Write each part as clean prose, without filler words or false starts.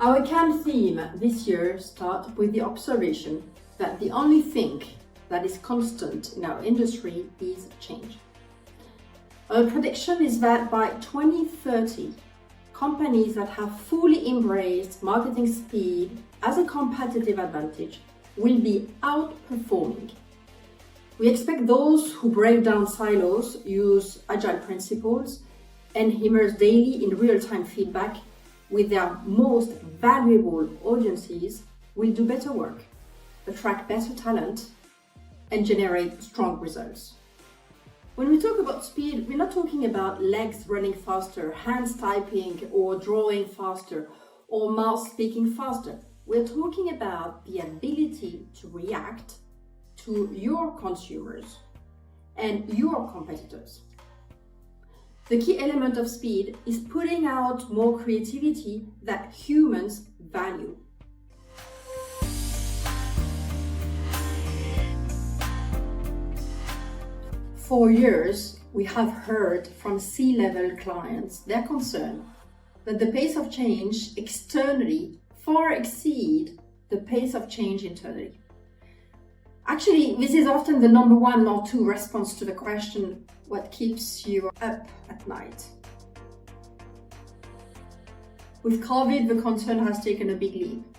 Our CAM theme this year starts with the observation that the only thing that is constant in our industry is change. Our prediction is that by 2030, companies that have fully embraced marketing speed as a competitive advantage will be outperforming. We expect those who break down silos, use agile principles, and immerse daily in real-time feedback with their most valuable audiences will do better work, attract better talent, and generate strong results. When we talk about speed, we're not talking about legs running faster, hands typing or drawing faster, or mouth speaking faster. We're talking about the ability to react to your consumers and your competitors. The key element of speed is putting out more creativity that humans value. For years, we have heard from C-level clients their concern that the pace of change externally far exceeds the pace of change internally. Actually, this is often the number one or two response to the question, what keeps you up at night? With COVID, the concern has taken a big leap.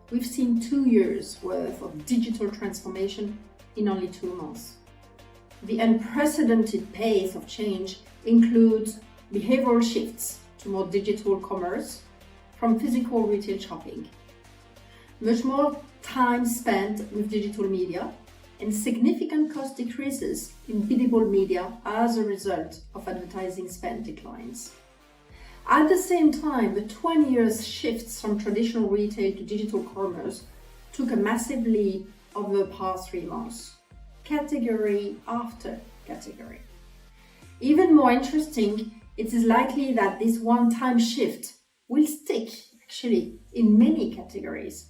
We've seen 2 years worth of digital transformation in only 2 months. The unprecedented pace of change includes behavioral shifts to more digital commerce from physical retail shopping, much more time spent with digital media, and significant cost decreases in biddable media as a result of advertising spend declines. At the same time, the 20 years shifts from traditional retail to digital commerce took a massive leap over the past 3 months, category after category. Even more interesting, it is likely that this one-time shift will stick actually in many categories.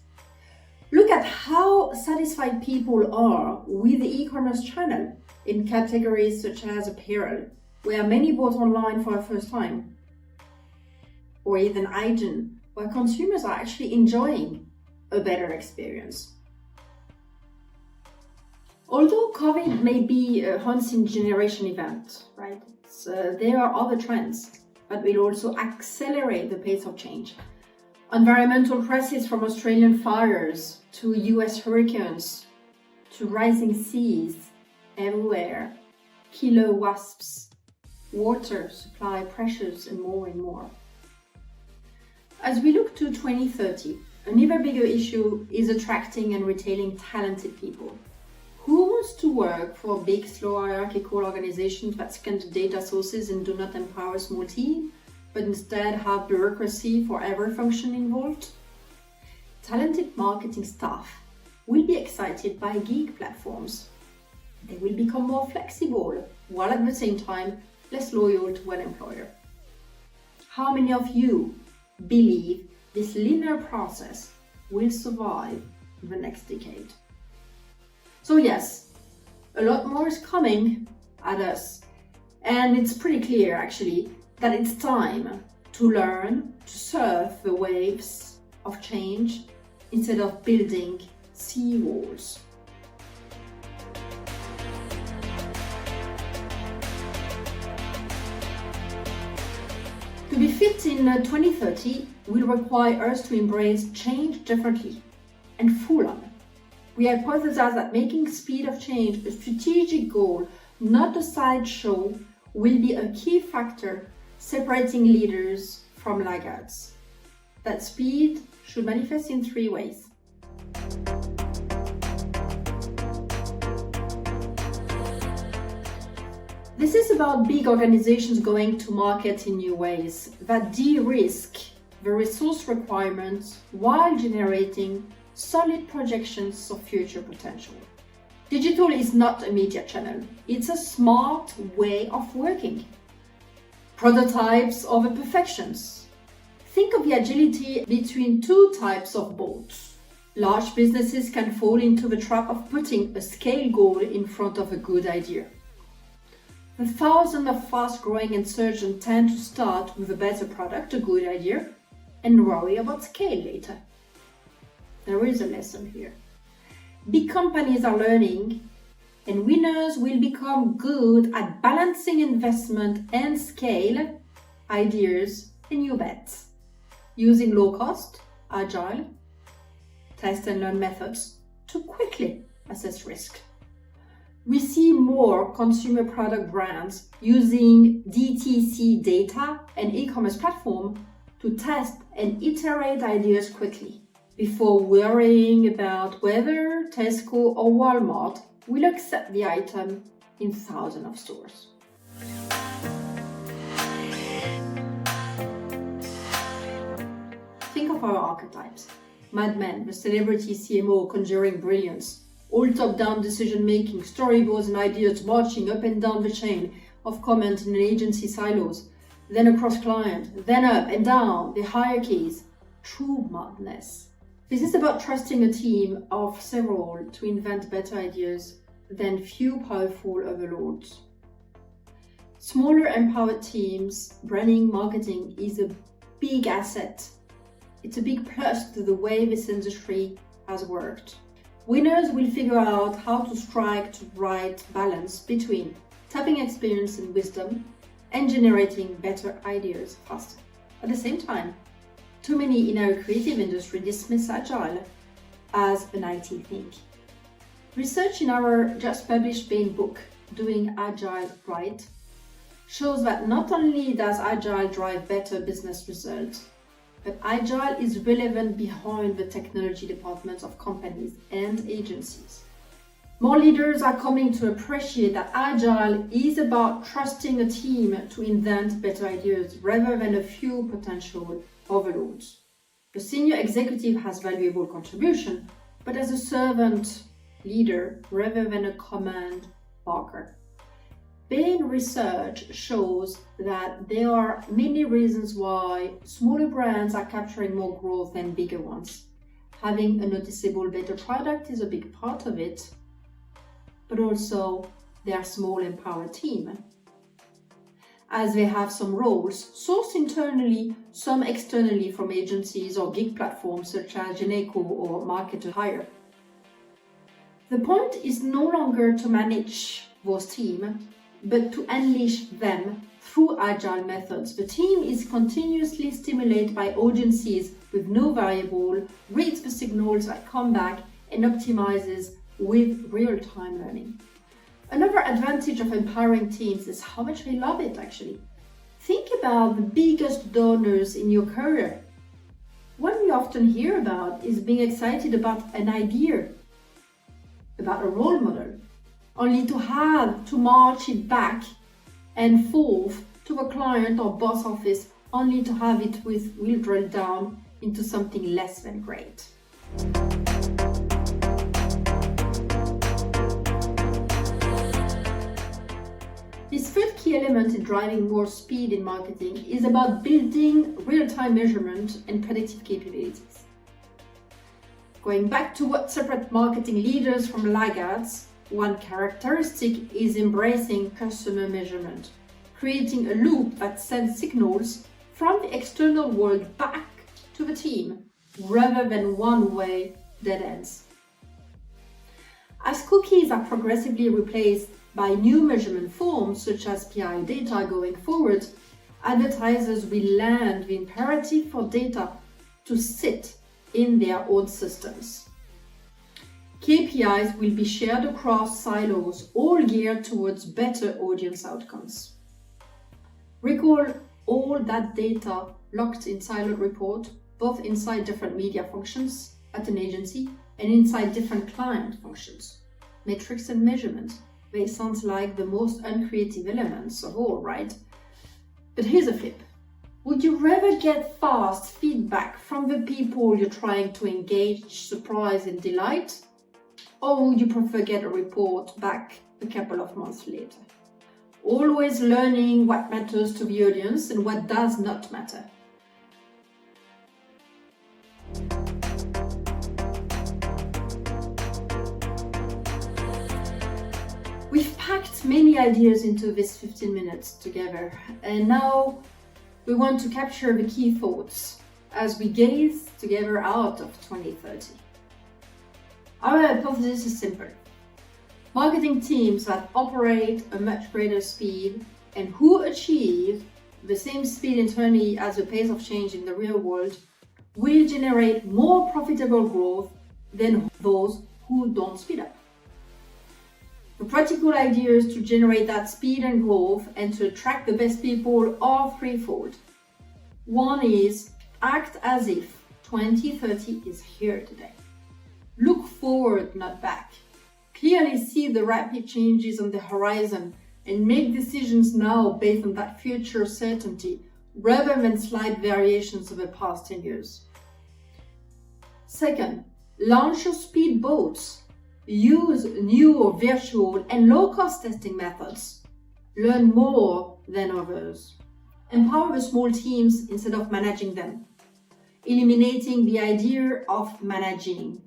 Look at how satisfied people are with the e-commerce channel in categories such as apparel, where many bought online for the first time, or even hygiene, where consumers are actually enjoying a better experience. Although COVID may be a once-in-generation event, right? There are other trends that will also accelerate the pace of change. Environmental crises from Australian fires to US hurricanes to rising seas everywhere, killer wasps, water supply pressures, and more. As we look to 2030, an even bigger issue is attracting and retaining talented people. Who wants to work for a big, slow, hierarchical organization that scans data sources and do not empower a small team, but instead have bureaucracy for every function involved? Talented marketing staff will be excited by gig platforms. They will become more flexible, while at the same time less loyal to one employer. How many of you believe this linear process will survive in the next decade? So yes, a lot more is coming at us, and it's pretty clear actually that it's time to learn to surf the waves of change instead of building sea walls. To be fit in 2030 will require us to embrace change differently and full on. We hypothesize that making speed of change a strategic goal, not a sideshow, will be a key factor separating leaders from laggards. That speed should manifest in 3 ways. This is about big organizations going to market in new ways that de-risk the resource requirements while generating solid projections of future potential. Digital is not a media channel, it's a smart way of working. Prototypes over perfections. Think of the agility between 2 types of boats. Large businesses can fall into the trap of putting a scale goal in front of a good idea. The thousands of fast-growing insurgents tend to start with a better product, a good idea, and worry about scale later. There is a lesson here. Big companies are learning, and winners will become good at balancing investment and scale, ideas, and new bets, using low-cost, agile, test and learn methods to quickly assess risk. We see more consumer product brands using DTC data and e-commerce platform to test and iterate ideas quickly before worrying about whether Tesco or Walmart will accept the item in thousands of stores. Think of our archetypes. Mad Men, the celebrity CMO conjuring brilliance, all top-down decision-making, storyboards and ideas marching up and down the chain of command in an agency silos, then across client, then up and down the hierarchies. True madness. This is about trusting a team of several to invent better ideas than few powerful overlords. Smaller empowered teams, branding, marketing is a big asset. It's a big plus to the way this industry has worked. Winners will figure out how to strike the right balance between tapping experience and wisdom and generating better ideas faster. At the same time, too many in our creative industry dismiss agile as an IT thing. Research in our just published Bain book, Doing Agile Right, shows that not only does agile drive better business results, but agile is relevant behind the technology departments of companies and agencies. More leaders are coming to appreciate that agile is about trusting a team to invent better ideas rather than a few potential overlords. The senior executive has valuable contribution, but as a servant leader rather than a command barker. Bain research shows that there are many reasons why smaller brands are capturing more growth than bigger ones. Having a noticeable better product is a big part of it, but also their small empowered team, as they have some roles sourced internally, some externally from agencies or gig platforms such as Geneco or Marketer Hire. The point is no longer to manage those teams, but to unleash them through agile methods. The team is continuously stimulated by audiences with no variable, reads the signals that come back, and optimizes with real-time learning. Another advantage of empowering teams is how much they love it, actually. Think about the biggest donors in your career. What we often hear about is being excited about an idea, about a role model, only to have to march it back and forth to a client or boss office, only to have it will drill down into something less than great. This third key element in driving more speed in marketing is about building real-time measurement and predictive capabilities. Going back to what separates marketing leaders from laggards, one characteristic is embracing customer measurement, creating a loop that sends signals from the external world back to the team, rather than one-way dead ends. As cookies are progressively replaced by new measurement forms such as PI data going forward, advertisers will land the imperative for data to sit in their own systems. KPIs will be shared across silos, all geared towards better audience outcomes. Recall all that data locked in siloed report, both inside different media functions at an agency and inside different client functions. Metrics and measurement, they sound like the most uncreative elements of all, right? But here's a flip. Would you rather get fast feedback from the people you're trying to engage, surprise and delight? Or would you prefer get a report back a couple of months later? Always learning what matters to the audience and what does not matter. We've packed many ideas into this 15 minutes together, and now we want to capture the key thoughts. as we gaze together out of 2030. Our hypothesis is simple. Marketing teams that operate a much greater speed and who achieve the same speed internally as the pace of change in the real world will generate more profitable growth than those who don't speed up. The practical ideas to generate that speed and growth and to attract the best people are threefold. One is act as if 2030 is here today. Look forward, not back. Clearly see the rapid changes on the horizon and make decisions now based on that future certainty rather than slight variations of the past 10 years. Second, launch your speed boats. Use new virtual and low-cost testing methods. Learn more than others. Empower the small teams instead of managing them, eliminating the idea of managing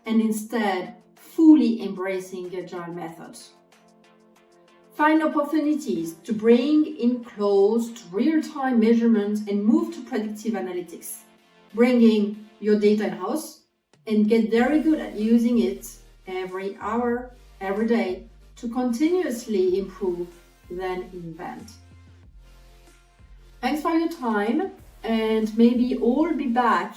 and instead fully embracing agile methods. Find opportunities to bring in close to real-time measurements and move to predictive analytics, bringing your data in-house and get very good at using it every hour, every day to continuously improve, then invent. Thanks for your time, and maybe all be back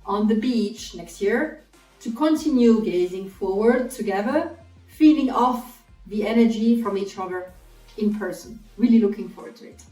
on the beach next year to continue gazing forward together, feeding off the energy from each other in person. Really looking forward to it.